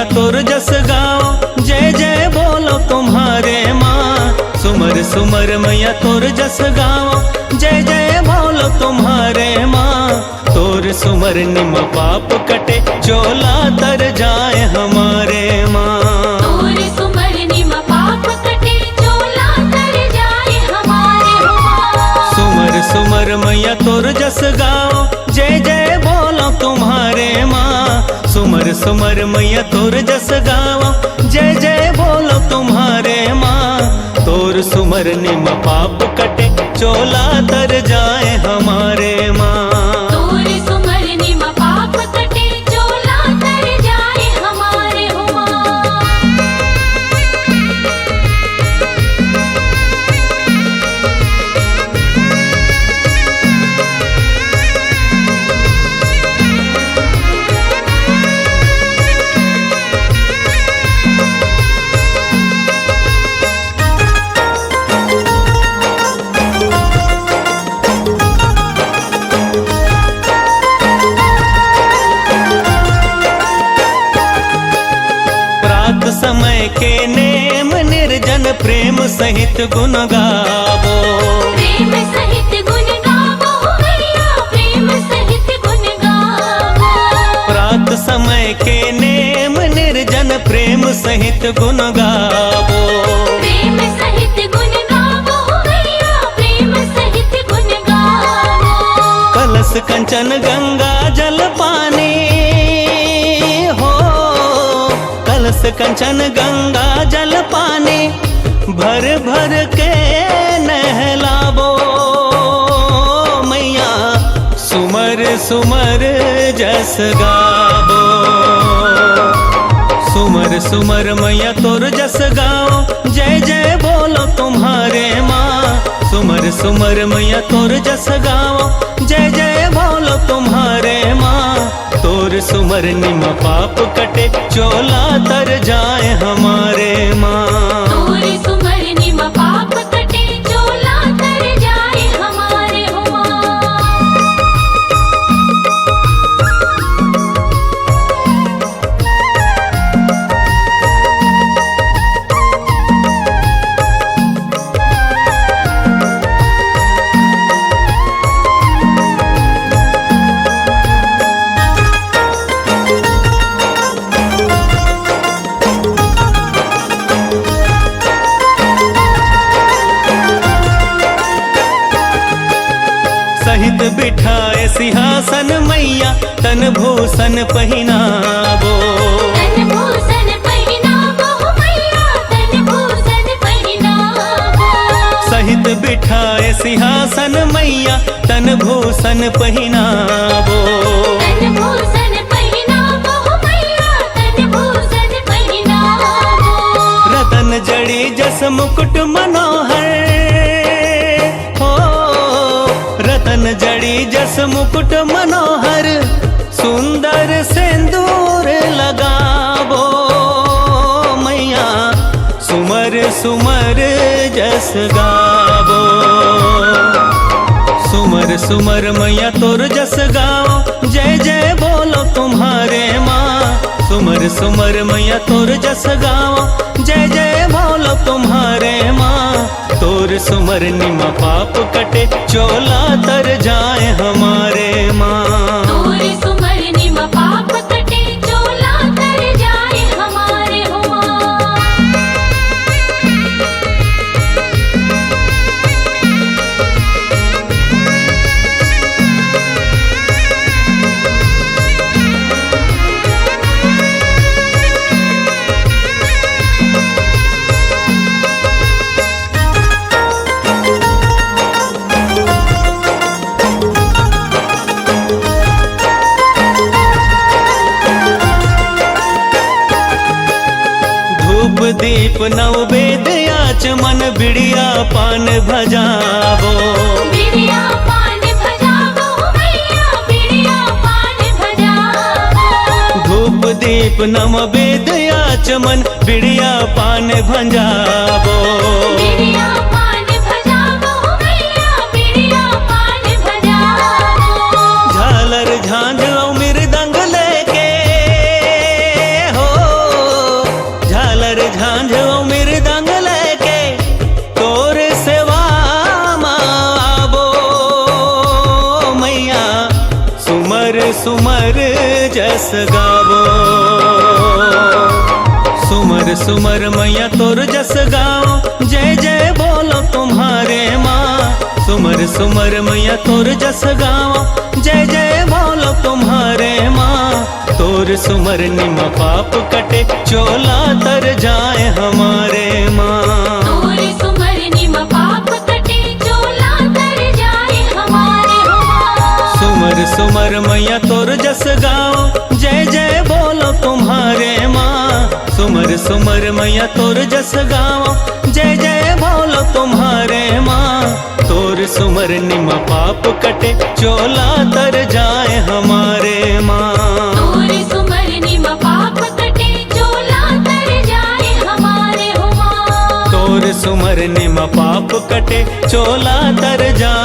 तोर जस गाओ, जय जय बोलो तुम्हारे माँ। सुमर सुमर मैया तोर जस गाओ, जय जय बोलो तुम्हारे माँ। तोर सुमर निम पाप कटे, चोला तर जाए हमारे माँ। तोर सुमर निम पाप कटे, चोला तर जाए हमारे माँ। सुमर सुमर मैया तोर जस गाओ, जय जय बोलो तुम्हारे माँ। सुमर सुमर मैया तोर जस गाओ, जय जय बोलो तुम्हारे माँ। तोर सुमर निम पाप कटे, चोला तर जाए हमारे माँ। तोर सुमर निम पाप कटे, चोला तर जाए हमारे माँ। प्रात समय के नेम निर्जन, प्रेम सहित गुण गावो। प्रेम सहित गुण गावो मैया, प्रेम सहित गुण गावो। प्रात समय के नेम निर्जन, प्रेम सहित गुण गावो। प्रेम सहित गुण गावो मैया, प्रेम सहित गुण गावो। कलश कंचन गंगा जल पानी हो, कलश कंचन गंगा जल पानी, भर भर के नहलावो मैया। सुमर सुमर जस गावो, सुमर सुमर मैया तोर जस गाओ, जय जय बोलो तुम्हारे माँ। सुमर सुमर मैया तोर जस गाओ, जय जय बोलो तुम्हारे माँ। तोर सुमर निम पाप कटे, चोला तर जाए हमारे माँ। तोर सुमर निम पाप कटे, चोला तर जाए हमारे माँ। सहित बिठाए सिंहासन मैया, तन भूषण पहिनावो। तन भूषण पहिनावो मैया, तन भूषण पहिनावो। सहित बिठाए सिंहासन मैया, तन भूषण पहिनावो। तन भूषण पहिनावो मैया, तन भूषण पहिनावो। रतन जड़ी जस मुकुट मनोहर हो, रतन जड़ी जस मुकुट मनोहर, सुंदर सिंदूर लगावो मैया। सुमर सुमर जस गावो, सुमर सुमर मैया तोर जस गाओ, जय जय बोलो तुम्हारे माँ। सुमर सुमर मैया तोर जस गाओ, जय जय बोलो तुम्हारे माँ। तोर सुमर निम पाप कटे, चोला तर जाए हमारे माँ। तोर सुमर निम पाप कटे, चोला तर जाए हमारे माँ। धूप दीप नववेद आचमन, बिड़िया पान भजावो। बिड़िया पान भजावो मैया, बिड़िया पान भजावो। धूप दीप नववेद आचमन, बिड़िया पान भजावो। बिड़िया पान भजावो मैया, बिड़िया पान भजावो। झालर झांझ और मृदंग लेके हो, सुमर जस गावो। सुमर सुमर मैया तोर जस गाओ, जय जय बोलो तुम्हारे माँ। सुमर सुमर मैया तोर जस गाओ, जय जय बोलो तुम्हारे माँ। तोर सुमर निम पाप कटे, चोला तर जाए हमारे माँ। तोर सुमर निम पाप कटे, चोला तर जाए हमारे हो माँ। सुमर सुमर मैया तोर जस गाओ, जय जय बोलो तुम्हारे माँ। सुमर सुमर मैया तोर जस गाओ, जय जय बोलो तुम्हारे माँ। तोर सुमर निम पाप कटे, चोला तर जाए हमारे माँ। तोर सुमर निम पाप कटे, चोला तर जाए हमारे हो माँ। तोर सुमर निम पाप कटे, चोला तर जाए